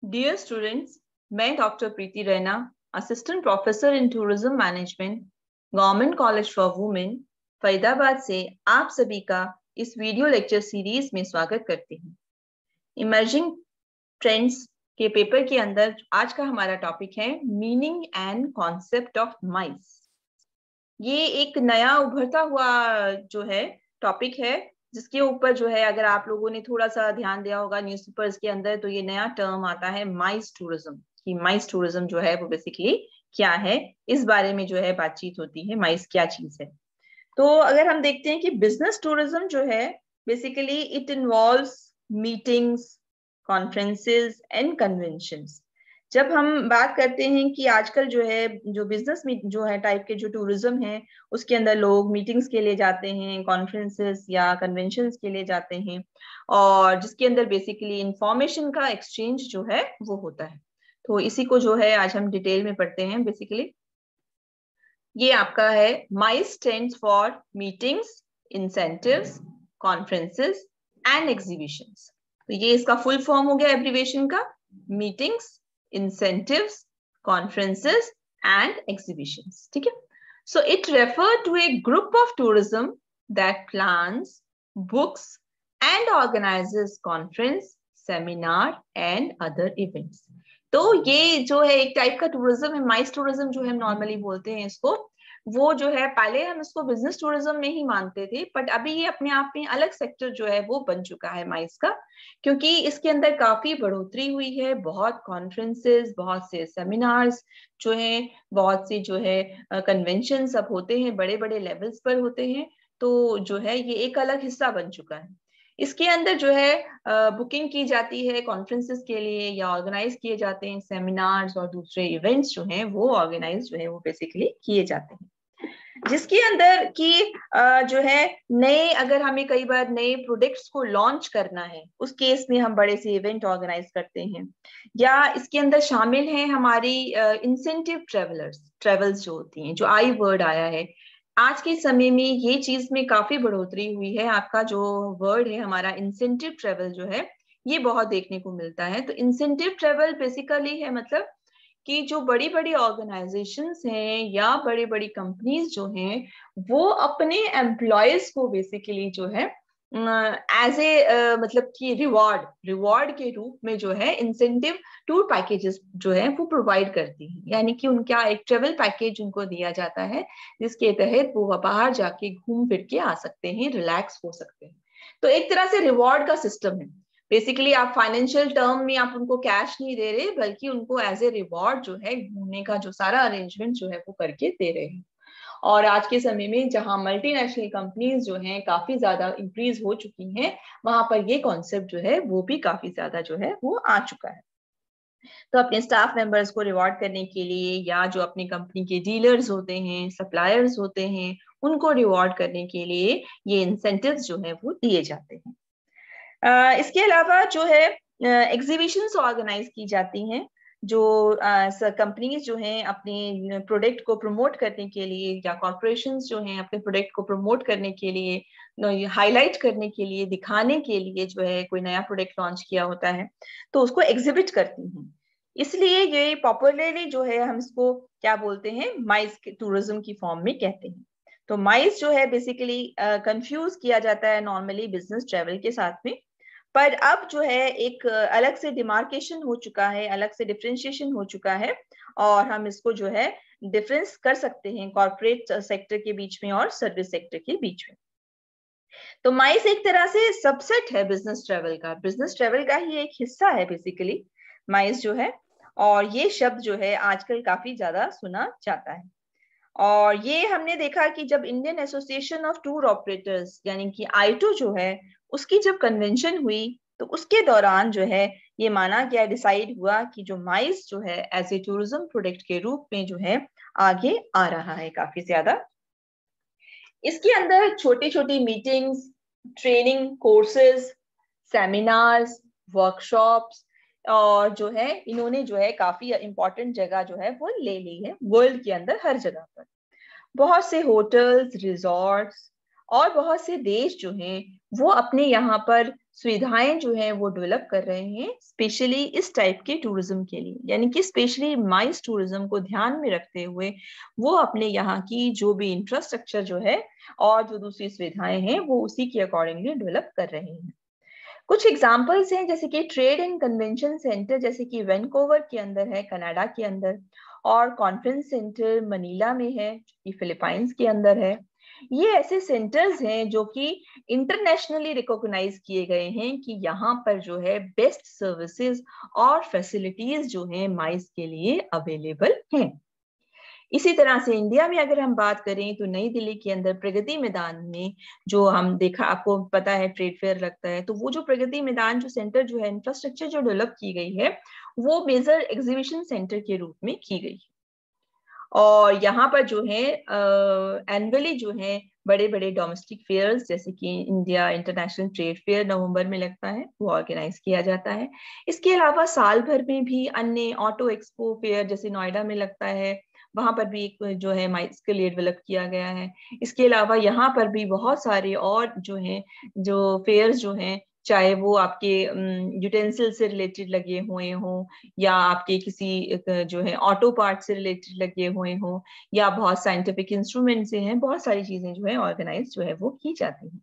Dear students, मैं doctor Preeti Raina, assistant professor in tourism management, government college for women, Faridabad से आप सभी का इस वीडियो लेक्चर सीरीज में स्वागत करती हूँ। इमर्जिंग ट्रेंड्स के पेपर के अंदर आज का हमारा टॉपिक है meaning and concept of mice. ये एक नया उभरता हुआ जो है टॉपिक है, जिसके ऊपर जो है अगर आप लोगों ने थोड़ा सा ध्यान दिया होगा न्यूज़पेपर्स के अंदर, तो ये नया टर्म आता है माइस टूरिज्म। कि माइस टूरिज्म जो है वो बेसिकली क्या है, इस बारे में जो है बातचीत होती है, माइस क्या चीज है। तो अगर हम देखते हैं कि बिजनेस टूरिज्म जो है basically it involves meetings, conferences and conventions. जब हम बात करते हैं कि आजकल जो है जो बिजनेस में जो है टाइप के जो टूरिज्म है, उसके अंदर लोग मीटिंग्स के लिए जाते हैं, कॉन्फ्रेंसेस या कन्वेंशंस के लिए जाते हैं, और जिसके अंदर बेसिकली इंफॉर्मेशन का एक्सचेंज जो है वो होता है। तो इसी को जो है आज हम डिटेल में पढ़ते हैं। बेसिकली ये आपका है MICE stands for meetings, incentives, conferences and exhibitions. तो ये इसका फुल फॉर्म हो गया एब्रीविएशन का, meetings, incentives, conferences and exhibitions. ठीक है। So it referred to a group of tourism that plans, books and organizes conference, seminar and other events. तो ये जो है एक टाइप का टूरिज्म है, माइस टूरिज्म जो हम नॉर्मली बोलते हैं इसको, वो जो है पहले हम इसको बिजनेस टूरिज्म में ही मानते थे, बट अभी ये अपने आप में अलग सेक्टर जो है वो बन चुका है माइस का, क्योंकि इसके अंदर काफी बढ़ोतरी हुई है। बहुत कॉन्फ्रेंसेस, बहुत से सेमिनार्स जो हैं, बहुत से जो है कन्वेंशन सब होते हैं, बड़े बड़े लेवल्स पर होते हैं। तो जो है ये एक अलग हिस्सा बन चुका है। इसके अंदर जो है बुकिंग की जाती है कॉन्फ्रेंसेस के लिए, या ऑर्गेनाइज किए जाते हैं सेमिनार्स और दूसरे इवेंट्स जो हैं वो ऑर्गेनाइज जो है वो बेसिकली किए जाते हैं, जिसके अंदर की जो है नए, अगर हमें कई बार नए प्रोडक्ट्स को लॉन्च करना है, उस केस में हम बड़े से इवेंट ऑर्गेनाइज करते हैं। या इसके अंदर शामिल हैं हमारी इंसेंटिव ट्रेवल्स जो होती हैं, जो आई वर्ड आया है आज के समय में, ये चीज में काफी बढ़ोतरी हुई है। आपका जो वर्ड है हमारा इंसेंटिव ट्रेवल जो है, ये बहुत देखने को मिलता है। तो इंसेंटिव ट्रेवल बेसिकली है मतलब कि जो बड़ी बड़ी ऑर्गेनाइजेशंस हैं या बड़ी बड़ी कंपनीज जो हैं, वो अपने एम्प्लॉयज को बेसिकली जो है एज ए मतलब कि रिवॉर्ड के रूप में जो है इंसेंटिव टूर पैकेजेस जो है वो प्रोवाइड करती हैं। यानी कि उनका एक ट्रेवल पैकेज उनको दिया जाता है, जिसके तहत वो बाहर जाके घूम फिर के आ सकते हैं, रिलैक्स हो सकते हैं। तो एक तरह से रिवॉर्ड का सिस्टम है। बेसिकली आप फाइनेंशियल टर्म में आप उनको कैश नहीं दे रहे, बल्कि उनको एज ए रिवॉर्ड जो है घूमने का जो सारा अरेंजमेंट जो है वो करके दे रहे हैं। और आज के समय में जहां मल्टीनेशनल कंपनीज जो हैं काफी ज्यादा इंक्रीज हो चुकी हैं, वहां पर ये कॉन्सेप्ट जो है वो भी काफी ज्यादा जो है वो आ चुका है। तो अपने स्टाफ मेंबर्स को रिवॉर्ड करने के लिए, या जो अपनी कंपनी के डीलर्स होते हैं, सप्लायर्स होते हैं, उनको रिवॉर्ड करने के लिए ये इंसेंटिव्स जो है वो दिए जाते हैं। इसके अलावा जो है एग्जीबिशंस ऑर्गेनाइज की जाती हैं, जो कंपनीज जो हैं अपने प्रोडक्ट को प्रमोट करने के लिए, या कॉर्पोरेशंस जो हैं अपने प्रोडक्ट को प्रमोट करने के लिए, हाईलाइट करने के लिए, दिखाने के लिए जो है कोई नया प्रोडक्ट लॉन्च किया होता है तो उसको एग्जिबिट करती हैं। इसलिए ये पॉपुलरली जो है हम इसको क्या बोलते हैं, माइस टूरिज्म की फॉर्म में कहते हैं। तो माइस जो है बेसिकली कंफ्यूज किया जाता है नॉर्मली बिजनेस ट्रेवल के साथ में, पर अब जो है एक अलग से डिमार्केशन हो चुका है, अलग से डिफरेंशिएशन हो चुका है, और हम इसको जो है डिफरेंस कर सकते हैं कॉर्पोरेट सेक्टर के बीच में और सर्विस सेक्टर के बीच में। तो माइस एक तरह से सबसेट है बिजनेस ट्रेवल का ही एक हिस्सा है बेसिकली माइस जो है। और ये शब्द जो है आजकल काफी ज्यादा सुना जाता है। और ये हमने देखा कि जब Indian association of tour operators यानी कि आईटू जो है, उसकी जब कन्वेंशन हुई, तो उसके दौरान जो है ये माना गया, डिसाइड हुआ कि जो माइस जो है एज ए टूरिज्म प्रोडक्ट के रूप में जो है आगे आ रहा है काफी ज्यादा। इसके अंदर छोटी छोटी meetings, training courses, seminars, workshops, और जो है इन्होंने जो है काफी इंपॉर्टेंट जगह जो है वो ले ली है वर्ल्ड के अंदर, हर जगह पर। बहुत से होटल्स, रिजॉर्ट्स और बहुत से देश जो हैं वो अपने यहाँ पर सुविधाएं जो है वो डेवलप कर रहे हैं स्पेशली इस टाइप के टूरिज्म के लिए, यानी कि स्पेशली माइस टूरिज्म को ध्यान में रखते हुए वो अपने यहाँ की जो भी इंफ्रास्ट्रक्चर जो है और जो दूसरी सुविधाएं हैं वो उसी के अकॉर्डिंगली डेवलप कर रहे हैं। कुछ एग्जाम्पल्स हैं जैसे कि ट्रेड एंड कन्वेंशन सेंटर जैसे कि वैनकूवर के अंदर है कनाडा के अंदर, और कॉन्फ्रेंस सेंटर मनीला में है जो फिलीपाइंस के अंदर है। ये ऐसे सेंटर्स हैं जो कि इंटरनेशनली रिकॉग्नाइज किए गए हैं कि यहाँ पर जो है बेस्ट सर्विसेज और फैसिलिटीज जो हैं माइस के लिए अवेलेबल हैं। इसी तरह से इंडिया में अगर हम बात करें तो नई दिल्ली के अंदर प्रगति मैदान में जो हम देखा, आपको पता है ट्रेड फेयर लगता है, तो वो जो प्रगति मैदान जो सेंटर जो है इंफ्रास्ट्रक्चर जो डेवलप की गई है वो मेजर एग्जीबिशन सेंटर के रूप में की गई है। और यहाँ पर जो है एनुअली जो है बड़े बड़े डोमेस्टिक फेयर्स जैसे कि इंडिया इंटरनेशनल ट्रेड फेयर नवंबर में लगता है वो ऑर्गेनाइज किया जाता है। इसके अलावा साल भर में भी अन्य ऑटो एक्सपो फेयर जैसे नोएडा में लगता है, वहां पर भी एक जो है माइस के लिए डेवलप किया गया है। इसके अलावा यहाँ पर भी बहुत सारे और जो है जो फेयर्स जो हैं, चाहे वो आपके यूटेंसिल से रिलेटेड लगे हुए हों या आपके किसी जो है ऑटो पार्ट से रिलेटेड लगे हुए हों या बहुत साइंटिफिक इंस्ट्रूमेंट से हैं, बहुत सारी चीजें जो है ऑर्गेनाइज जो है वो की जाती हैं।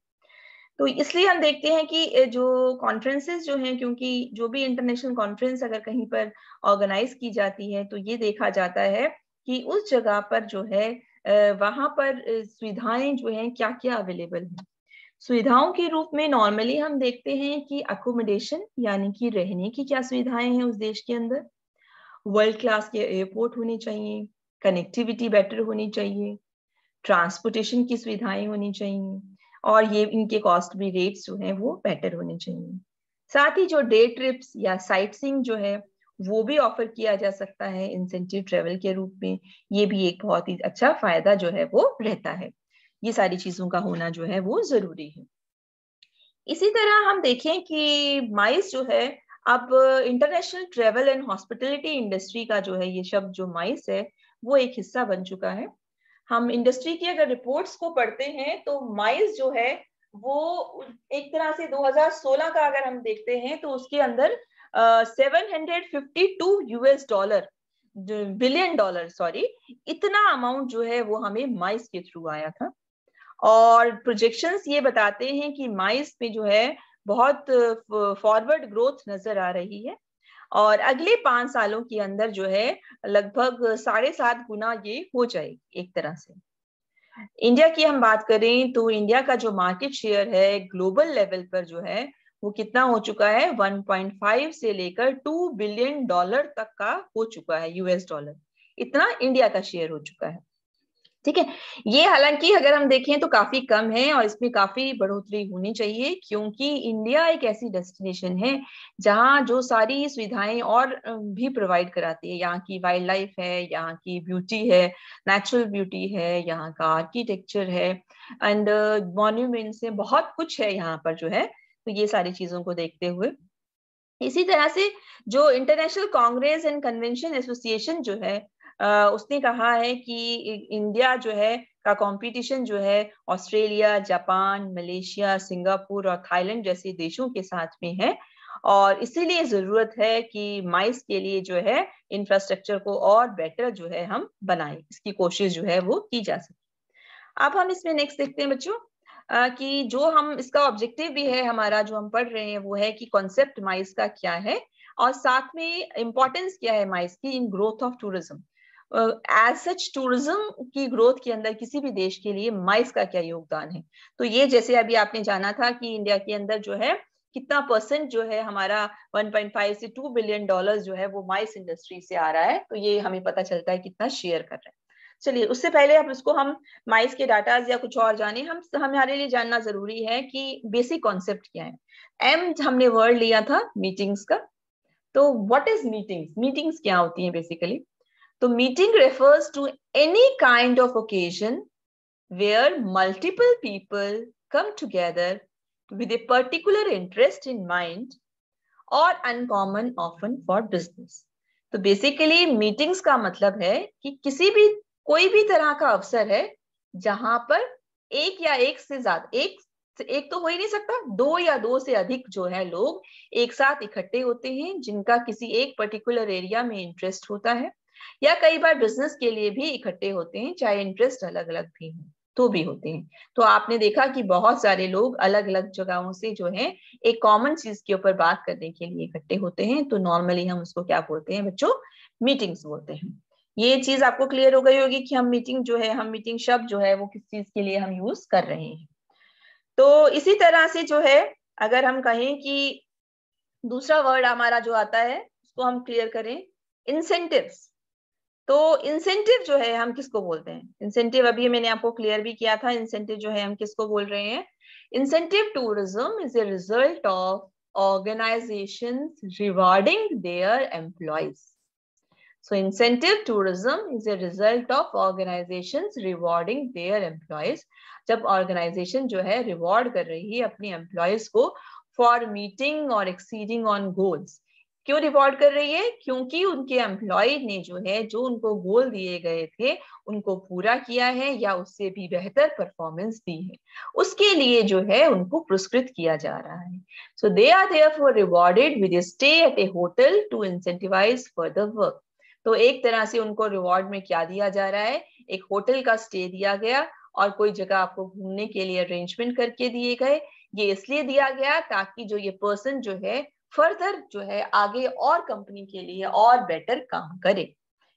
तो इसलिए हम देखते हैं कि जो कॉन्फ्रेंसेस जो हैं, क्योंकि जो भी इंटरनेशनल कॉन्फ्रेंस अगर कहीं पर ऑर्गेनाइज की जाती है तो ये देखा जाता है कि उस जगह पर जो है वहां पर सुविधाएं जो हैं क्या क्या अवेलेबल हैं। सुविधाओं के रूप में नॉर्मली हम देखते हैं कि अकोमोडेशन यानी कि रहने की क्या सुविधाएं हैं उस देश के अंदर, वर्ल्ड क्लास के एयरपोर्ट होने चाहिए, कनेक्टिविटी बेटर होनी चाहिए, ट्रांसपोर्टेशन की सुविधाएं होनी चाहिए और ये इनके कॉस्ट भी रेट्स जो हैं वो बेटर होने चाहिए। साथ ही जो डे ट्रिप्स या साइट सीइंग जो है वो भी ऑफर किया जा सकता है इंसेंटिव ट्रेवल के रूप में, ये भी एक बहुत ही अच्छा फायदा जो है वो रहता है। ये सारी चीजों का होना जो है वो जरूरी है। इसी तरह हम देखें कि माइस जो है अब international travel and hospitality industry का जो है ये शब्द जो माइस है वो एक हिस्सा बन चुका है। हम इंडस्ट्री की अगर रिपोर्ट्स को पढ़ते हैं तो माइस जो है वो एक तरह से 2016 का अगर हम देखते हैं तो उसके अंदर 752 US dollar billion dollar sorry, इतना अमाउंट जो है वो हमें माइस के थ्रू आया था। और प्रोजेक्शंस ये बताते हैं कि माइस में जो है बहुत फॉरवर्ड ग्रोथ नजर आ रही है और अगले 5 सालों के अंदर जो है लगभग 7.5 गुना ये हो जाएगी एक तरह से। इंडिया की हम बात करें तो इंडिया का जो मार्केट शेयर है ग्लोबल लेवल पर जो है वो कितना हो चुका है, 1.5 से लेकर 2 बिलियन डॉलर तक का हो चुका है, यूएस डॉलर, इतना इंडिया का शेयर हो चुका है। ठीक है, ये हालांकि अगर हम देखें तो काफी कम है और इसमें काफी बढ़ोतरी होनी चाहिए क्योंकि इंडिया एक ऐसी डेस्टिनेशन है जहां जो सारी सुविधाएं और भी प्रोवाइड कराती है। यहाँ की वाइल्ड लाइफ है, यहाँ की ब्यूटी है, नेचुरल ब्यूटी है, यहाँ का आर्किटेक्चर है एंड मॉन्यूमेंट्स है, बहुत कुछ है यहाँ पर जो है। तो ये सारी चीजों को देखते हुए इसी तरह से जो international Congress and convention association जो है उसने कहा है कि इंडिया जो है का कंपटीशन जो है ऑस्ट्रेलिया, जापान, मलेशिया, सिंगापुर और थाईलैंड जैसे देशों के साथ में है और इसीलिए जरूरत है कि माइस के लिए जो है इंफ्रास्ट्रक्चर को और बेटर जो है हम बनाएं, इसकी कोशिश जो है वो की जा सके। अब हम इसमें नेक्स्ट देखते हैं बच्चों कि जो हम इसका ऑब्जेक्टिव भी है हमारा जो हम पढ़ रहे हैं वो है कि कॉन्सेप्ट माइस का क्या है और साथ में इंपॉर्टेंस क्या है माइस की in growth of tourism. As such tourism की ग्रोथ के अंदर किसी भी देश के लिए माइस का क्या योगदान है। तो ये जैसे अभी आपने जाना था कि इंडिया के अंदर जो है कितना परसेंट जो है हमारा 1.5 से 2 बिलियन डॉलर जो है वो माइस इंडस्ट्री से आ रहा है, तो ये हमें पता चलता है कितना शेयर कर रहे हैं। चलिए उससे पहले अब इसको हम माइस के डाटाज या कुछ और जाने, हम हमारे लिए जानना जरूरी है कि बेसिक कॉन्सेप्ट क्या है। एम हमने वर्ड लिया था मीटिंग्स का, तो व्हाट इज मीटिंग्स, मीटिंग्स क्या होती हैं बेसिकली। तो meeting refers to any kind of occasion where multiple people come together with a particular interest in mind or uncommon often for business। तो बेसिकली मीटिंग्स का मतलब है कि किसी भी कोई भी तरह का अवसर है जहां पर एक या एक से ज्यादा, एक तो हो ही नहीं सकता, 2 या 2 से अधिक जो है लोग एक साथ इकट्ठे होते हैं जिनका किसी एक पर्टिकुलर एरिया में इंटरेस्ट होता है, या कई बार बिजनेस के लिए भी इकट्ठे होते हैं, चाहे इंटरेस्ट अलग अलग भी हो तो भी होते हैं। तो आपने देखा कि बहुत सारे लोग अलग अलग जगहों से जो है एक कॉमन चीज के ऊपर बात करने के लिए इकट्ठे होते हैं, तो नॉर्मली हम उसको क्या बोलते हैं बच्चों? मीटिंग्स बोलते हैं। ये चीज आपको क्लियर हो गई होगी कि हम मीटिंग जो है, हम मीटिंग शब्द जो है वो किस चीज के लिए हम यूज कर रहे हैं। तो इसी तरह से जो है अगर हम कहें कि दूसरा वर्ड हमारा जो आता है उसको हम क्लियर करें, इंसेंटिव्स। तो इंसेंटिव जो है हम किसको बोलते हैं? इंसेंटिव अभी मैंने आपको क्लियर भी किया था, इंसेंटिव जो है हम किसको बोल रहे हैं? Incentive tourism is a result of organisations rewarding their employees. So incentive tourism is a result of organizations rewarding their employees. जब organization जो है reward कर रही है अपनी employees को for meeting or exceeding on goals. क्यों रिवॉर्ड कर रही है? क्योंकि उनके एम्प्लॉय ने जो है, जो उनको गोल दिए गए थे उनको पूरा किया है या उससे भी बेहतर परफॉर्मेंस दी है, उसके लिए जो है उनको पुरस्कृत किया जा रहा है। So they are therefore rewarded with a stay at a hotel to incentivise further work. तो एक तरह से उनको रिवॉर्ड में क्या दिया जा रहा है? एक होटल का स्टे दिया गया और कोई जगह आपको घूमने के लिए अरेंजमेंट करके दिए गए। ये इसलिए दिया गया ताकि जो ये पर्सन जो है फर्दर जो है आगे और कंपनी के लिए और बेटर काम करे,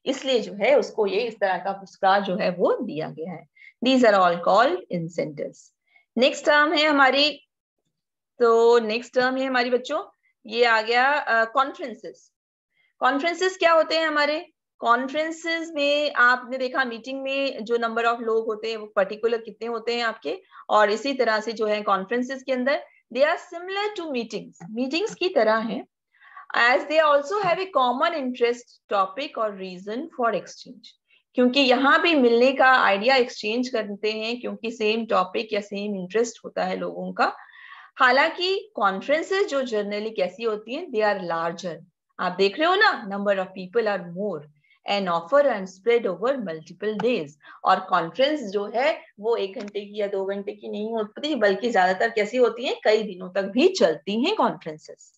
इसलिए जो है उसको ये इस तरह का पुरस्कार जो है वो दिया गया है। These are all called incentives. Next term है हमारी, तो नेक्स्ट टर्म है हमारी बच्चों, ये आ गया कॉन्फ्रेंसेस। कॉन्फ्रेंसेस क्या होते हैं हमारे? कॉन्फ्रेंसेस में आपने देखा मीटिंग में जो नंबर ऑफ लोग होते हैं वो पर्टिकुलर कितने होते हैं आपके, और इसी तरह से जो है कॉन्फ्रेंसेस के अंदर they are similar to meetings, meetings की तरह है, as they also have a common interest topic और रीजन फॉर एक्सचेंज। क्योंकि यहाँ भी मिलने का आइडिया एक्सचेंज करते हैं, क्योंकि सेम टॉपिक या सेम इंटरेस्ट होता है लोगों का। हालांकि कॉन्फ्रेंसेस जो जनरली कैसी होती हैं? They are larger. आप देख रहे हो ना, number of people are more and offer and spread over multiple days. और कॉन्फ्रेंस जो है वो 1 घंटे की या 2 घंटे की नहीं होती, बल्कि ज्यादातर कैसी होती है? कई दिनों तक भी चलती हैं कॉन्फ्रेंसेस।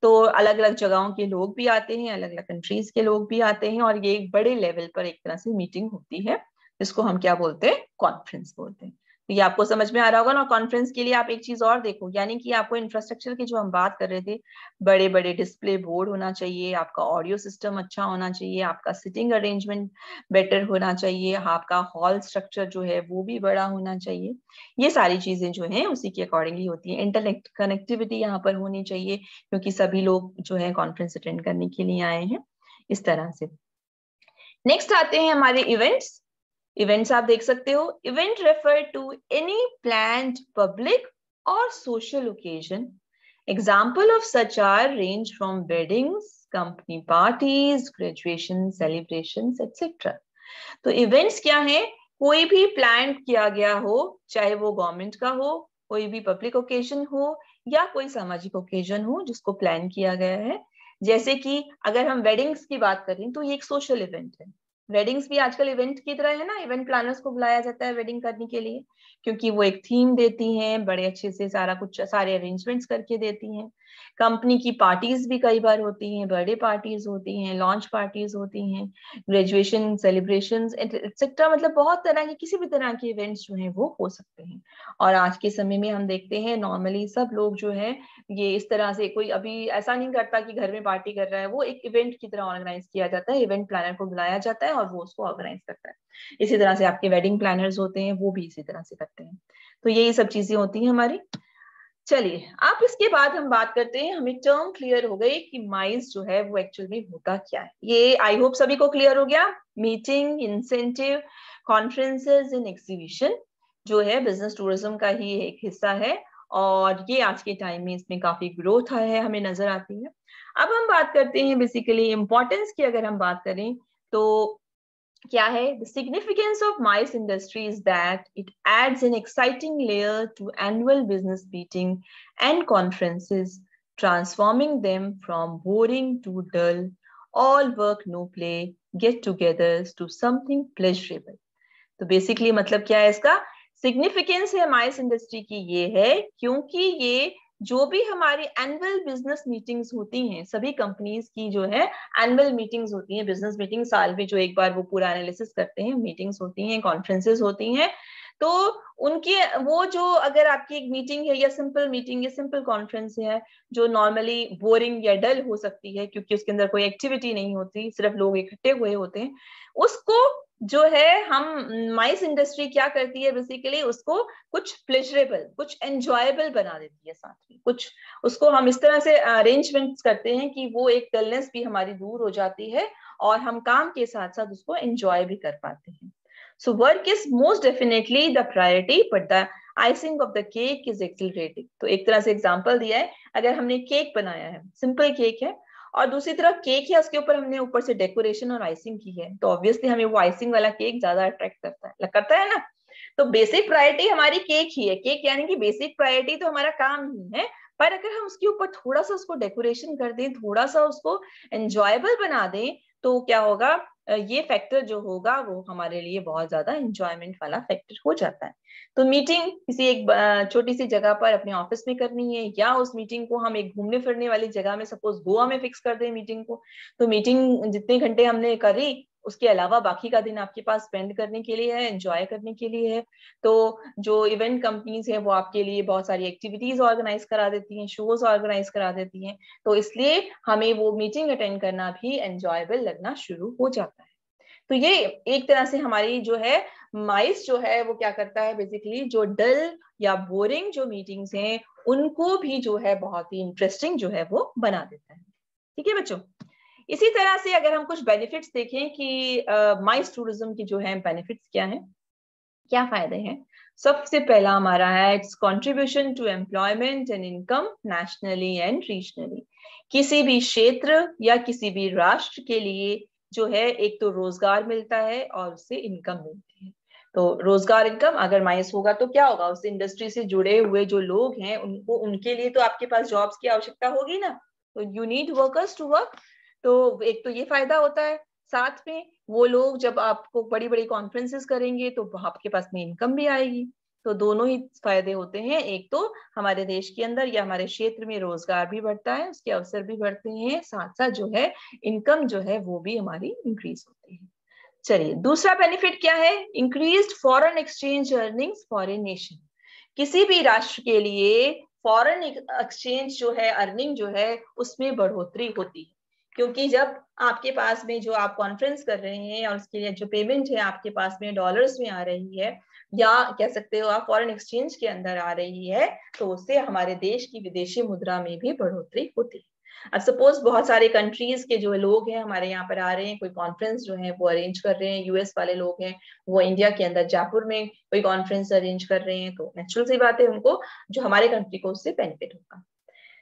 तो अलग अलग जगहों के लोग भी आते हैं, अलग अलग कंट्रीज के लोग भी आते हैं, और ये एक बड़े लेवल पर एक तरह से मीटिंग होती है, जिसको हम क्या बोलते हैं? कॉन्फ्रेंस बोलते हैं। तो ये आपको समझ में आ रहा होगा ना। कॉन्फ्रेंस के लिए आप एक चीज और देखो, यानी कि आपको इंफ्रास्ट्रक्चर की जो हम बात कर रहे थे, बड़े बड़े डिस्प्ले बोर्ड होना चाहिए, आपका ऑडियो सिस्टम अच्छा होना चाहिए, आपका सिटिंग अरेंजमेंट बेटर होना चाहिए, आपका हॉल स्ट्रक्चर जो है वो भी बड़ा होना चाहिए। ये सारी चीजें जो है उसी के अकॉर्डिंगली होती है। इंटरनेट कनेक्टिविटी यहाँ पर होनी चाहिए, क्योंकि सभी लोग जो है कॉन्फ्रेंस अटेंड करने के लिए आए हैं, इस तरह से। नेक्स्ट आते हैं हमारे इवेंट्स। इवेंट्स आप देख सकते हो, event refer to any planned public और social occasion. Example of such are range from weddings, company parties, graduation celebrations etcetera. तो इवेंट्स क्या है? कोई भी प्लान किया गया हो, चाहे वो गवर्नमेंट का हो, कोई भी पब्लिक ओकेजन हो, या कोई सामाजिक ओकेजन हो जिसको प्लान किया गया है। जैसे कि अगर हम वेडिंग्स की बात करें तो ये एक सोशल इवेंट है। वेडिंग्स भी आजकल इवेंट की तरह है ना, इवेंट प्लानर्स को बुलाया जाता है वेडिंग करने के लिए, क्योंकि वो एक थीम देती हैं, बड़े अच्छे से सारा कुछ, सारे अरेंजमेंट्स करके देती हैं। कंपनी की पार्टीज भी कई बार होती हैं, बर्थडे पार्टीज होती हैं, लॉन्च पार्टीज होती हैं, ग्रेजुएशन सेलिब्रेशंस एक्सेट्रा, मतलब बहुत तरह के, किसी भी तरह के इवेंट्स जो हैं वो हो सकते हैं। और आज के समय में हम देखते हैं नॉर्मली सब लोग जो है ये इस तरह से, कोई अभी ऐसा नहीं करता कि घर में पार्टी कर रहा है, वो एक इवेंट की तरह ऑर्गेनाइज किया जाता है, इवेंट प्लानर को बुलाया जाता है और वो उसको ऑर्गेनाइज करता है। इसी तरह से आपके वेडिंग प्लानर्स होते हैं, वो भी इसी तरह से करते हैं। तो यही सब चीजें होती हैं हमारी। चलिए आप इसके बाद हम बात करते हैं, हमें टर्म क्लियर हो गई कि माइज जो है वो एक्चुअली में होता क्या है। ये आई होप सभी को क्लियर हो गया। Meeting, incentive, conferences and exhibition जो है बिजनेस टूरिज्म का ही एक हिस्सा है, और ये आज के टाइम में इसमें काफी ग्रोथ है हमें नजर आती है। अब हम बात करते हैं बेसिकली इम्पोर्टेंस की। अगर हम बात करें तो क्या है? The significance of MICE industry is that it adds an exciting layer to annual business meeting and conferences, transforming them from boring to dull, all work no play get-togethers to something pleasurable. तो basically मतलब क्या है इसका? Significance है माइस industry की ये है क्योंकि ये जो भी हमारी एनुअल बिजनेस मीटिंग्स होती हैं, सभी कंपनीज की जो है एनुअल मीटिंग्स होती हैं, बिजनेस मीटिंग साल में जो एक बार वो पूरा एनालिसिस करते हैं, मीटिंग्स होती हैं, कॉन्फ्रेंसेस होती हैं, तो उनकी वो जो अगर आपकी एक मीटिंग है या सिंपल मीटिंग या सिंपल कॉन्फ्रेंस है जो नॉर्मली बोरिंग या डल हो सकती है क्योंकि उसके अंदर कोई एक्टिविटी नहीं होती, सिर्फ लोग इकट्ठे हुए होते हैं, उसको जो है हम माइस इंडस्ट्री क्या करती है बेसिकली उसको कुछ प्लेजरेबल, कुछ एंजॉयबल बना देती है, साथ में कुछ उसको हम इस तरह से अरेंजमेंट्स करते हैं कि वो एक डलनेस भी हमारी दूर हो जाती है और हम काम के साथ साथ उसको एंजॉय भी कर पाते हैं. So work is most definitely the priority, but the icing of the cake is exhilarating. तो एक तरह से एग्जांपल दिया है, अगर हमने केक बनाया है, सिंपल केक है, और दूसरी तरफ केक है, उसके ऊपर हमने ऊपर से डेकोरेशन और आइसिंग की है, तो ऑब्वियसली हमें वो आइसिंग वाला केक ज्यादा अट्रैक्ट करता है ना. तो बेसिक प्रायोरिटी हमारी केक ही है, केक यानी कि बेसिक प्रायोरिटी तो हमारा काम ही है, पर अगर हम उसके ऊपर थोड़ा सा उसको डेकोरेशन कर दें, थोड़ा सा उसको एंजॉयबल बना दें, तो क्या होगा, ये फैक्टर जो होगा वो हमारे लिए बहुत ज्यादा एंजॉयमेंट वाला फैक्टर हो जाता है. तो मीटिंग किसी एक छोटी सी जगह पर अपने ऑफिस में करनी है, या उस मीटिंग को हम एक घूमने फिरने वाली जगह में, सपोज गोवा में फिक्स कर दें मीटिंग को, तो मीटिंग जितने घंटे हमने करी उसके अलावा बाकी का दिन आपके पास स्पेंड करने के लिए है, एंजॉय करने के लिए है. तो जो इवेंट कंपनीज है वो आपके लिए बहुत सारी एक्टिविटीज ऑर्गेनाइज करा देती हैं, शोज ऑर्गेनाइज करा देती हैं, तो इसलिए हमें वो मीटिंग अटेंड करना भी एंजॉयबल लगना शुरू हो जाता है. तो ये एक तरह से हमारी जो है माइस जो है वो क्या करता है बेसिकली, जो डल या बोरिंग जो मीटिंग्स हैं उनको भी जो है बहुत ही इंटरेस्टिंग जो है वो बना देता है. ठीक है बच्चों, इसी तरह से अगर हम कुछ बेनिफिट्स देखें कि माइस टूरिज्म की जो है बेनिफिट्स क्या हैं, क्या फायदे हैं. सबसे पहला हमारा है its contribution to employment and income nationally and regionally. किसी भी क्षेत्र या किसी भी राष्ट्र के लिए जो है एक तो रोजगार मिलता है और उससे इनकम मिलती है. तो रोजगार इनकम अगर माइनस होगा तो क्या होगा, उस इंडस्ट्री से जुड़े हुए जो लोग हैं उनको, उनके लिए तो आपके पास जॉब्स की आवश्यकता होगी ना, तो you need workers to work. तो एक तो ये फायदा होता है. साथ में वो लोग जब आपको बड़ी बड़ी कॉन्फ्रेंसेस करेंगे तो आपके पास में इनकम भी आएगी. तो दोनों ही फायदे होते हैं, एक तो हमारे देश के अंदर या हमारे क्षेत्र में रोजगार भी बढ़ता है, उसके अवसर भी बढ़ते हैं, साथ साथ जो है इनकम जो है वो भी हमारी इंक्रीज होती है. चलिए दूसरा बेनिफिट क्या है, increased foreign exchange earnings for a nation. किसी भी राष्ट्र के लिए फॉरेन एक्सचेंज जो है अर्निंग जो है उसमें बढ़ोतरी होती है, क्योंकि जब आपके पास में जो आप कॉन्फ्रेंस कर रहे हैं और उसके लिए जो पेमेंट है आपके पास में डॉलर्स में आ रही है, या कह सकते हो आप फॉरेन एक्सचेंज के अंदर आ रही है, तो उससे हमारे देश की विदेशी मुद्रा में भी बढ़ोतरी होती है. अब सपोज बहुत सारे कंट्रीज के जो लोग हैं हमारे यहाँ पर आ रहे हैं, कोई कॉन्फ्रेंस जो है वो अरेंज कर रहे हैं, यूएस वाले लोग हैं वो इंडिया के अंदर जयपुर में कोई कॉन्फ्रेंस अरेंज कर रहे हैं, तो नेचुरल सी बात है उनको जो हमारे कंट्री को उससे बेनिफिट होगा.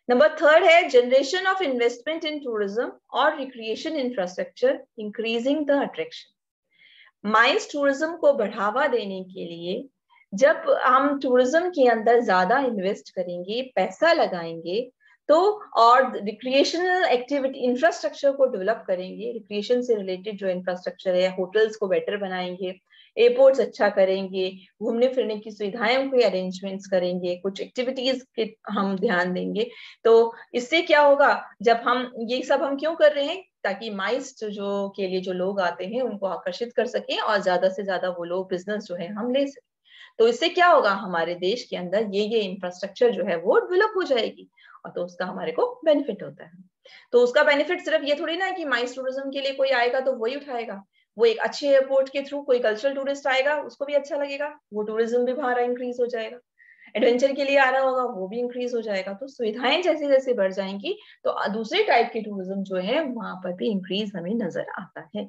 नंबर थर्ड है generation of investment in tourism और recreation infrastructure increasing the attraction. Mice tourism को बढ़ावा देने के लिए जब हम टूरिज्म के अंदर ज्यादा इन्वेस्ट करेंगे, पैसा लगाएंगे, तो और रिक्रिएशनल एक्टिविटी इंफ्रास्ट्रक्चर को डेवलप करेंगे, रिक्रिएशन से रिलेटेड जो इंफ्रास्ट्रक्चर है, होटल्स को बेटर बनाएंगे, एयरपोर्ट्स अच्छा करेंगे, घूमने फिरने की सुविधाएं के अरेंजमेंट्स करेंगे, कुछ एक्टिविटीज के हम ध्यान देंगे, तो इससे क्या होगा, जब हम ये सब हम क्यों कर रहे हैं, ताकि माइस जो के लिए जो लोग आते हैं उनको आकर्षित कर सकें और ज्यादा से ज्यादा वो लोग बिजनेस जो है हम ले सकें. तो इससे क्या होगा, हमारे देश के अंदर ये इंफ्रास्ट्रक्चर जो है वो डेवलप हो जाएगी और तो उसका हमारे को बेनिफिट होता है. तो उसका बेनिफिट सिर्फ ये थोड़ी ना कि माइस टूरिज्म के लिए कोई आएगा तो वही उठाएगा, वो एक अच्छे एयरपोर्ट के थ्रू कोई कल्चरल टूरिस्ट आएगा उसको भी अच्छा लगेगा, वो टूरिज्म भी हमारा इंक्रीज हो जाएगा, एडवेंचर के लिए आ रहा होगा वो भी इंक्रीज हो जाएगा. तो सुविधाएं जैसे जैसे बढ़ जाएंगी तो दूसरे टाइप के टूरिज्म जो है वहां पर भी इंक्रीज हमें नजर आता है.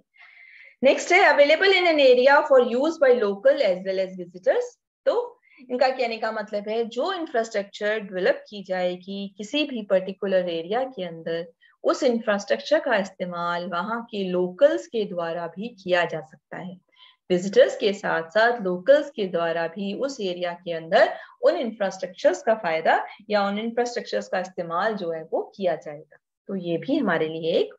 नेक्स्ट है available in an area for use by local as well as visitors. तो इनका कहने का मतलब है जो इंफ्रास्ट्रक्चर डेवलप की जाएगी किसी भी पर्टिकुलर एरिया के अंदर, उस इंफ्रास्ट्रक्चर का इस्तेमाल वहां के लोकल्स के द्वारा भी किया जा सकता है. विजिटर्स के साथ साथ लोकल्स के द्वारा भी उस एरिया के अंदर उन इंफ्रास्ट्रक्चर्स का फायदा या उन इंफ्रास्ट्रक्चर्स का इस्तेमाल जो है वो किया जाएगा. तो ये भी हमारे लिए एक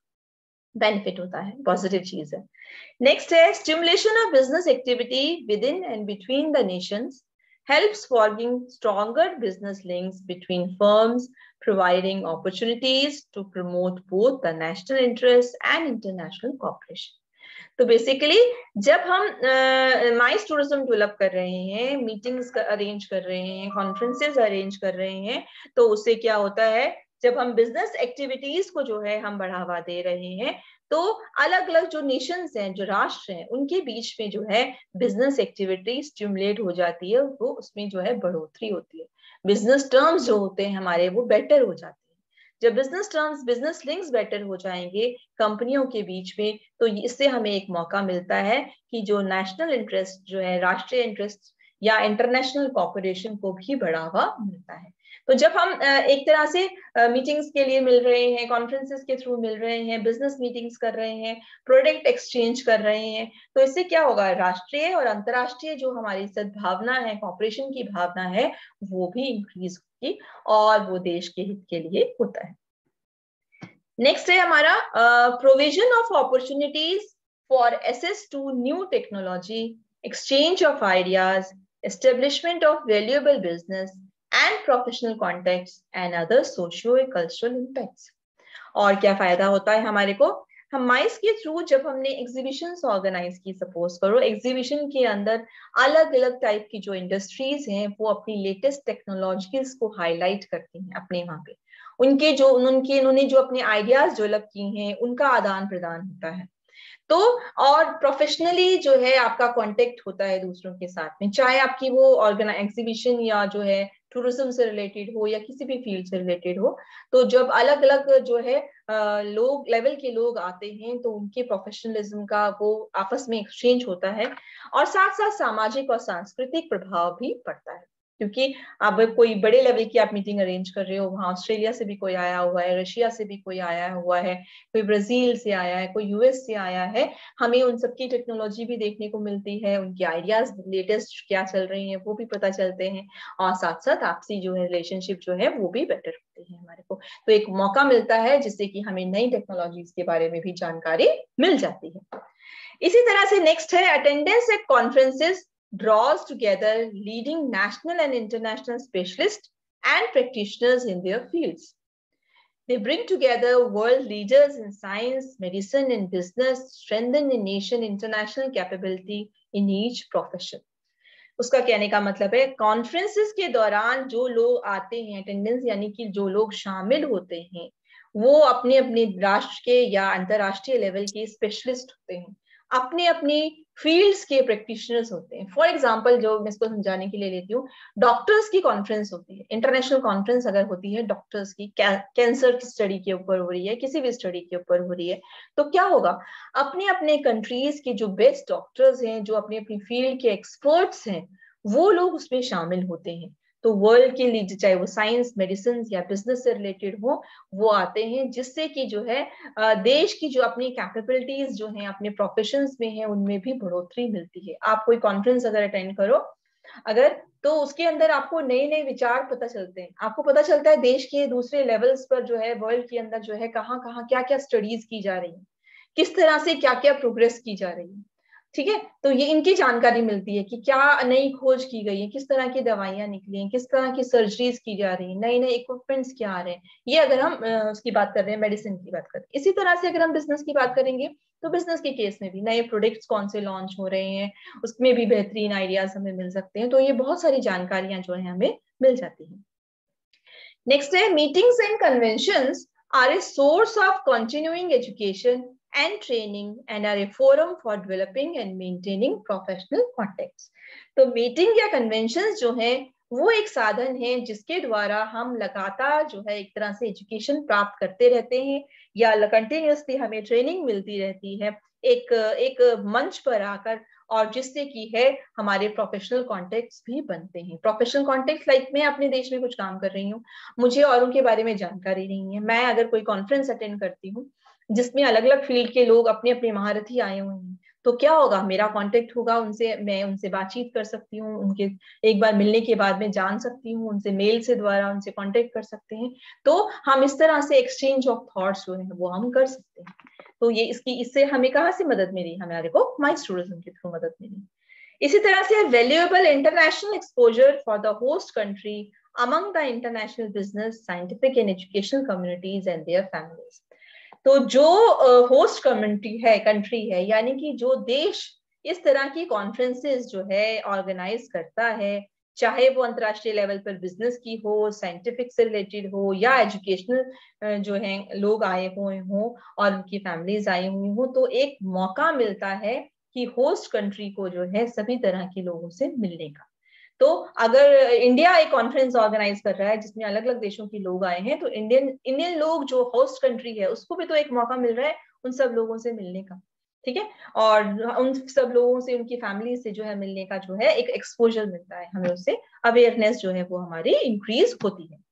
बेनिफिट होता है, पॉजिटिव चीज है. नेक्स्ट है stimulation of business activity with in and between the Nations helps forming stronger business links between firms, providing opportunities to promote both the national interests and international cooperation. तो basically जब हम माइस tourism develop कर रहे हैं, meetings arrange कर रहे हैं, conferences arrange कर रहे हैं, तो उससे क्या होता है, जब हम बिजनेस एक्टिविटीज को जो है हम बढ़ावा दे रहे हैं, तो अलग अलग जो नेशंस हैं, जो राष्ट्र हैं, उनके बीच में जो है बिजनेस एक्टिविटी स्टिमुलेट हो जाती है, वो उसमें जो है बढ़ोतरी होती है, बिजनेस टर्म्स जो होते हैं हमारे वो बेटर हो जाते हैं। जब business terms, business links better हो जाएंगे कंपनियों के बीच में, तो इससे हमें एक मौका मिलता है कि जो नेशनल इंटरेस्ट जो है, राष्ट्रीय इंटरेस्ट या इंटरनेशनल कॉर्पोरेशन को भी बढ़ावा मिलता है। तो जब हम एक तरह से मीटिंग्स के लिए मिल रहे हैं, कॉन्फ्रेंसेस के थ्रू मिल रहे हैं, बिजनेस मीटिंग्स कर रहे हैं, प्रोडक्ट एक्सचेंज कर रहे हैं, तो इससे क्या होगा, राष्ट्रीय और अंतर्राष्ट्रीय जो हमारी सद्भावना है, कॉपरेशन की भावना है, वो भी इंक्रीज होगी और वो देश के हित के लिए होता है। नेक्स्ट है हमारा provision of opportunities for access to new technology, exchange of ideas, establishment of valuable business and professional contacts and other socio-cultural impacts। और क्या फायदा होता है हमारे को, हम माइस के थ्रू जब हमने एग्जीबिशंस ऑर्गेनाइज की, सपोज करो एग्जीबिशन के अंदर अलग अलग टाइप की जो इंडस्ट्रीज हैं वो अपनी लेटेस्ट टेक्नोलॉजीज को हाईलाइट करती हैं अपने वहां पे, उन्होंने जो अपने आइडियाज डेवलप किए हैं उनका आदान प्रदान होता है। तो और प्रोफेशनली जो है आपका कांटेक्ट होता है दूसरों के साथ में, चाहे आपकी वो एग्जीबिशन या जो है टूरिज्म से रिलेटेड हो या किसी भी फील्ड से रिलेटेड हो, तो जब अलग अलग जो है लोग लेवल के लोग आते हैं तो उनके प्रोफेशनलिज्म का वो आपस में एक्सचेंज होता है, और साथ साथ सामाजिक और सांस्कृतिक प्रभाव भी पड़ता है, क्योंकि अब कोई बड़े लेवल की आप मीटिंग अरेंज कर रहे हो, वहां ऑस्ट्रेलिया से भी कोई आया हुआ है, रशिया से भी कोई आया हुआ है, कोई ब्राजील से आया है, कोई यूएस से आया है, हमें उन सबकी टेक्नोलॉजी भी देखने को मिलती है, उनकी आइडियाज लेटेस्ट क्या चल रही हैं वो भी पता चलते हैं, और साथ साथ आपसी जो है रिलेशनशिप जो है वो भी बेटर होती है हमारे को। तो एक मौका मिलता है जिससे कि हमें नई टेक्नोलॉजीज के बारे में भी जानकारी मिल जाती है। इसी तरह से नेक्स्ट है attendance eight conferences draws together leading national and international specialists and practitioners in their fields. They bring together world leaders in science, medicine, and business, strengthen a nation's international capability in each profession. उसका कहने का मतलब है conferences के दौरान जो लोग आते हैं, अटेंडेंस यानी कि जो लोग शामिल होते हैं, वो अपने अपने राष्ट्र के या अंतरराष्ट्रीय लेवल के स्पेशलिस्ट होते हैं, अपने अपने फील्ड्स के प्रैक्टिशनर्स होते हैं। फॉर एग्जांपल, जो मैं इसको समझाने के लिए लेती हूँ, डॉक्टर्स की कॉन्फ्रेंस होती है, इंटरनेशनल कॉन्फ्रेंस अगर होती है डॉक्टर्स की, कैंसर की स्टडी के ऊपर हो रही है, किसी भी स्टडी के ऊपर हो रही है, तो क्या होगा, अपने अपने कंट्रीज के जो बेस्ट डॉक्टर्स हैं, जो अपनी अपनी फील्ड के एक्सपर्ट्स हैं, वो लोग उसमें शामिल होते हैं। तो वर्ल्ड के लिए चाहे वो साइंस, मेडिसिन या बिजनेस से रिलेटेड हो, वो आते हैं, जिससे कि जो है देश की जो अपनी कैपेबिलिटीज जो हैं अपने प्रोफेशंस में है उनमें भी बढ़ोतरी मिलती है। आप कोई कॉन्फ्रेंस अगर अटेंड करो अगर, तो उसके अंदर आपको नए नए विचार पता चलते हैं, आपको पता चलता है देश के दूसरे लेवल्स पर जो है, वर्ल्ड के अंदर जो है कहाँ कहाँ क्या क्या स्टडीज की जा रही है, किस तरह से क्या क्या प्रोग्रेस की जा रही है, ठीक है। तो ये इनकी जानकारी मिलती है कि क्या नई खोज की गई है, किस तरह की दवाइयां निकली हैं, किस तरह की सर्जरीज की जा रही है, नए नए इक्विपमेंट्स क्या आ रहे हैं। ये अगर हम उसकी बात कर रहे हैं, मेडिसिन की बात करें। इसी तरह से अगर हम बिजनेस की बात करेंगे, तो बिजनेस के केस में भी नए प्रोडक्ट्स कौन से लॉन्च हो रहे हैं, उसमें भी बेहतरीन आइडियाज हमें मिल सकते हैं। तो ये बहुत सारी जानकारियां जो है हमें मिल जाती है। नेक्स्ट है meetings and conventions are a source of continuing education and training and are a forum for developing and maintaining professional contacts। तो मीटिंग या कन्वेंशंस जो है वो एक साधन है जिसके द्वारा हम लगातार जो है एक तरह से एजुकेशन प्राप्त करते रहते हैं, या कंटिन्यूसली हमें ट्रेनिंग मिलती रहती है एक मंच पर आकर, और जिससे कि है हमारे प्रोफेशनल कॉन्टेक्ट्स भी बनते हैं। प्रोफेशनल कॉन्टेक्ट्स लाइक मैं अपने देश में कुछ काम कर रही हूँ, मुझे औरों के बारे में जानकारी नहीं है, मैं अगर कोई कॉन्फ्रेंस अटेंड करती हूँ जिसमें अलग अलग फील्ड के लोग अपने अपने महारथी आए हुए हैं, तो क्या होगा, मेरा कांटेक्ट होगा उनसे, मैं उनसे बातचीत कर सकती हूँ, उनके एक बार मिलने के बाद में जान सकती हूँ, उनसे मेल से द्वारा उनसे कांटेक्ट कर सकते हैं। तो हम इस तरह से एक्सचेंज ऑफ थॉट्स जो है वो हम कर सकते हैं। तो ये इससे हमें कहाँ से मदद मिली, हमारे को माइस टूरिज्म के थ्रू मदद मिली। इसी तरह से valuable international exposure for the host country among the international business, scientific and educational communities and their families. तो जो होस्ट कम्युनिटी है, कंट्री है, यानी कि जो देश इस तरह की कॉन्फ्रेंसेस जो है ऑर्गेनाइज करता है, चाहे वो अंतरराष्ट्रीय लेवल पर बिजनेस की हो, साइंटिफिक से रिलेटेड हो, या एजुकेशनल जो है लोग आए हुए हों और उनकी फैमिलीज आई हुई हो, तो एक मौका मिलता है कि होस्ट कंट्री को जो है सभी तरह के लोगों से मिलने का। तो अगर इंडिया एक कॉन्फ्रेंस ऑर्गेनाइज कर रहा है जिसमें अलग अलग देशों के लोग आए हैं, तो इंडियन लोग जो होस्ट कंट्री है उसको भी तो एक मौका मिल रहा है उन सब लोगों से मिलने का, ठीक है, और उन सब लोगों से, उनकी फैमिली से जो है मिलने का जो है एक एक्सपोजर मिलता है हमें, उससे अवेयरनेस जो है वो हमारी इंक्रीज होती है।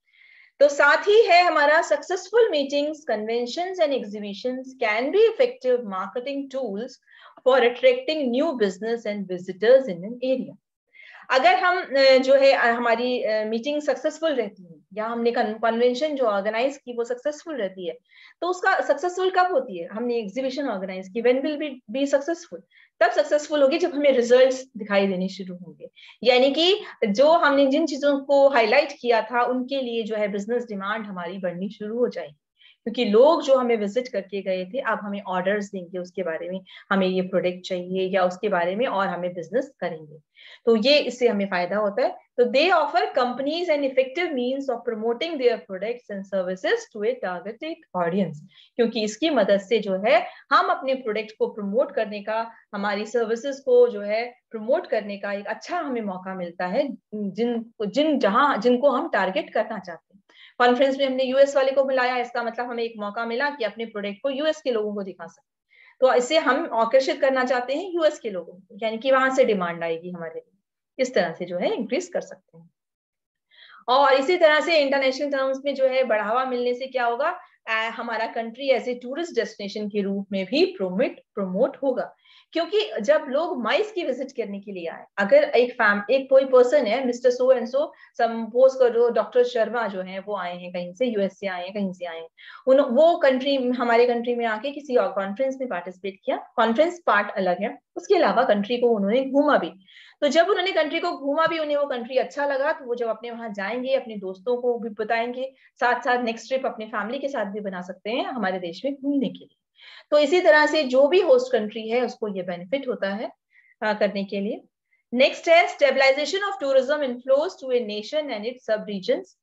तो साथ ही है हमारा successful meetings, conventions and exhibitions can be effective marketing tools for attracting new business and visitors in an area. अगर हम जो है हमारी मीटिंग सक्सेसफुल रहती है या हमने कन्वेंशन जो ऑर्गेनाइज की वो सक्सेसफुल रहती है, तो उसका सक्सेसफुल कब होती है? हमने एग्जीबिशन ऑर्गेनाइज की, व्हेन विल बी सक्सेसफुल? तब सक्सेसफुल होगी जब हमें रिजल्ट्स दिखाई देने शुरू होंगे, यानी कि जो हमने जिन चीजों को हाईलाइट किया था उनके लिए जो है बिजनेस डिमांड हमारी बढ़नी शुरू हो जाएगी, क्योंकि लोग जो हमें विजिट करके गए थे अब हमें ऑर्डर्स देंगे उसके बारे में, हमें ये प्रोडक्ट चाहिए या उसके बारे में, और हमें बिजनेस करेंगे। तो ये इससे हमें फायदा होता है। तो they offer companies an effective means of promoting their products and services to a targeted audience, क्योंकि इसकी मदद से जो है हम अपने प्रोडक्ट को प्रमोट करने का, हमारी सर्विसेज को जो है प्रमोट करने का एक अच्छा हमें मौका मिलता है जिनको हम टारगेट करना चाहते हैं। कॉन्फ्रेंस में हमने यूएस वाले को बुलाया, इसका मतलब हमें एक मौका मिला कि अपने प्रोडक्ट को यूएस के लोगों को दिखा सकते, तो इसे हम आकर्षित करना चाहते हैं यूएस के लोगों को, यानी कि वहां से डिमांड आएगी हमारे लिए, इस तरह से जो है इंक्रीज कर सकते हैं। और इसी तरह से इंटरनेशनल टर्म्स में जो है बढ़ावा मिलने से क्या होगा, हमारा country as a tourist destination के रूप में भी प्रमोट होगा, क्योंकि जब लोग माइस की विजिट करने के लिए आए, अगर एक कोई पर्सन है, mister so and so, suppose करो डॉक्टर शर्मा जो है वो आए हैं कहीं से, यूएस से आए हैं, कहीं से आए हैं, वो कंट्री, हमारे कंट्री में आके किसी और कॉन्फ्रेंस में पार्टिसिपेट किया, कॉन्फ्रेंस पार्ट अलग है, उसके अलावा कंट्री को उन्होंने घूमा भी। तो जब उन्होंने कंट्री को घूमा भी, उन्हें वो कंट्री अच्छा लगा, तो वो जब अपने वहां जाएंगे अपने दोस्तों को भी बताएंगे, साथ साथ नेक्स्ट ट्रिप अपने फैमिली के साथ भी बना सकते हैं हमारे देश में घूमने के लिए। तो इसी तरह से जो भी होस्ट कंट्री है उसको ये बेनिफिट होता है करने के लिए। नेक्स्ट है stabilisation of tourism inflows to a nation and its sub regions.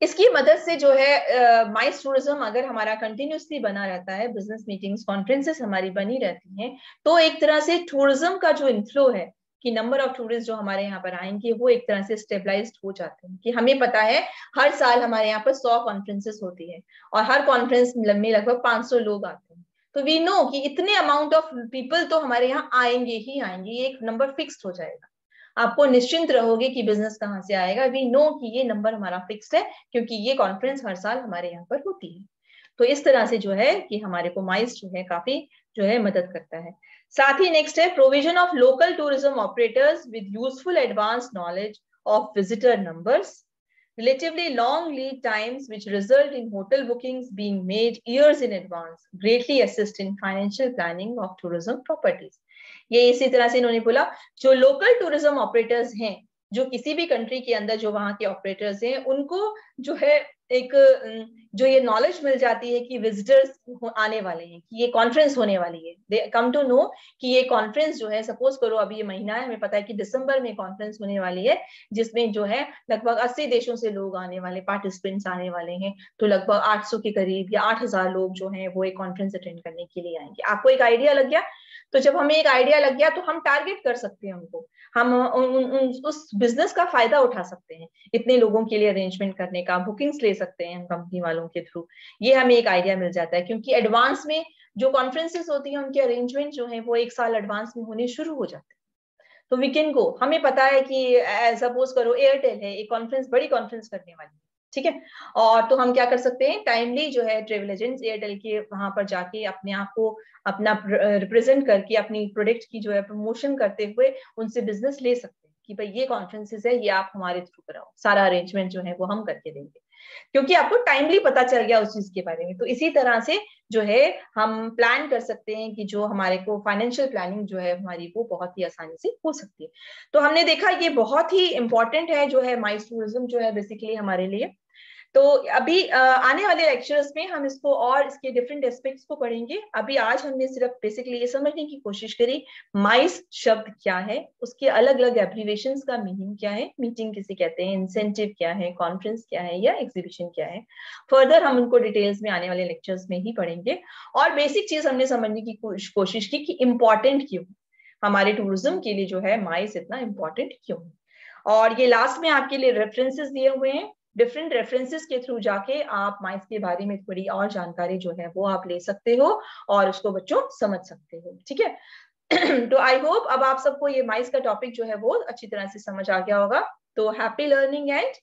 इसकी मदद से जो है माइस टूरिज्म अगर हमारा कंटिन्यूसली बना रहता है, बिजनेस मीटिंग्स, कॉन्फ्रेंसेस हमारी बनी रहती हैं, तो एक तरह से टूरिज्म का जो इनफ्लो है कि नंबर ऑफ टूरिस्ट जो हमारे यहाँ पर आएंगे वो एक तरह से स्टेबलाइज्ड हो जाते हैं, कि हमें पता है हर साल हमारे यहाँ पर 100 कॉन्फ्रेंसेस होती है और हर कॉन्फ्रेंस में लगभग 500 लोग आते हैं, तो वी नो कि इतने अमाउंट ऑफ पीपल तो हमारे यहाँ आएंगे ही आएंगे, ये एक नंबर फिक्स्ड हो जाएगा। आपको निश्चिंत रहोगे कि बिजनेस कहाँ से आएगा, वी नो कि ये नंबर हमारा फिक्स्ड है, क्योंकि ये कॉन्फ्रेंस हर साल हमारे यहाँ पर होती है। तो इस तरह से जो है कि हमारे को माइस जो है काफी जो है मदद करता है। साथ ही नेक्स्ट है provision of local tourism operators with useful advance knowledge of visitor numbers, relatively long lead times which result in hotel bookings being made years in advance greatly assist in financial planning of tourism properties. ये इसी तरह से इन्होंने बोला जो local tourism operators हैं, जो किसी भी कंट्री के अंदर जो वहां के ऑपरेटर्स हैं, उनको जो है एक जो ये नॉलेज मिल जाती है कि विजिटर्स आने वाले हैं, कि ये कॉन्फ्रेंस होने वाली है, दे कम टू नो कि ये कॉन्फ्रेंस जो है, सपोज करो अभी ये महीना है, हमें पता है कि दिसंबर में कॉन्फ्रेंस होने वाली है जिसमें जो है लगभग 80 देशों से लोग आने वाले, पार्टिसिपेंट्स आने वाले हैं, तो लगभग 800 के करीब या 8000 लोग जो हैं वो एक कॉन्फ्रेंस अटेंड करने के लिए आएंगे। आपको एक आइडिया लग गया? तो जब हमें एक आइडिया लग गया तो हम टारगेट कर सकते हैं उनको, हम उस बिजनेस का फायदा उठा सकते हैं, इतने लोगों के लिए अरेंजमेंट करने का, बुकिंग्स ले सकते हैं हम कंपनी वालों के थ्रू, ये हमें एक आइडिया मिल जाता है, क्योंकि एडवांस में जो कॉन्फ्रेंसेस होती हैं उनके अरेंजमेंट जो है वो 1 साल एडवांस में होने शुरू हो जाते हैं। तो वी कैन गो, हमें पता है कि सपोज करो एयरटेल है, एक कॉन्फ्रेंस, बड़ी कॉन्फ्रेंस करने वाली है, ठीक है, और तो हम क्या कर सकते हैं, टाइमली जो है ट्रेवल एजेंट्स एयरटेल के वहां पर जाके अपने आप को अपना रिप्रेजेंट करके अपनी प्रोडक्ट की जो है प्रमोशन करते हुए उनसे बिजनेस ले सकते हैं कि भाई ये कॉन्फ्रेंसेस है, ये आप हमारे थ्रू कराओ, सारा अरेंजमेंट जो है वो हम करके देंगे। क्योंकि आपको टाइमली पता चल गया उस चीज के बारे में। तो इसी तरह से जो है हम प्लान कर सकते हैं कि जो हमारे को फाइनेंशियल प्लानिंग जो है हमारी वो बहुत ही आसानी से हो सकती है। तो हमने देखा ये बहुत ही इंपॉर्टेंट है जो है माइस टूरिज्म जो है बेसिकली हमारे लिए। तो अभी आने वाले लेक्चर्स में हम इसको और इसके डिफरेंट एस्पेक्ट्स को पढ़ेंगे। अभी आज हमने सिर्फ बेसिकली ये समझने की कोशिश करी माइस शब्द क्या है, उसके अलग अलग एब्रीवेशंस का मीनिंग क्या है, मीटिंग किसे कहते हैं, इंसेंटिव क्या है, कॉन्फ्रेंस क्या है या एग्जीबिशन क्या है। फर्दर हम उनको डिटेल्स में आने वाले लेक्चर्स में ही पढ़ेंगे। और बेसिक चीज हमने समझने की कोशिश की कि इम्पोर्टेंट क्यों हमारे टूरिज्म के लिए जो है माइस इतना इम्पोर्टेंट क्यों। और ये लास्ट में आपके लिए रेफरेंसेस दिए हुए हैं, डिफरेंट रेफरेंसेस के थ्रू जाके आप माइस के बारे में थोड़ी और जानकारी जो है वो आप ले सकते हो और उसको बच्चों समझ सकते हो। ठीक है। तो आई होप अब आप सबको ये माइस का टॉपिक जो है वो अच्छी तरह से समझ आ गया होगा। तो हैप्पी लर्निंग एंड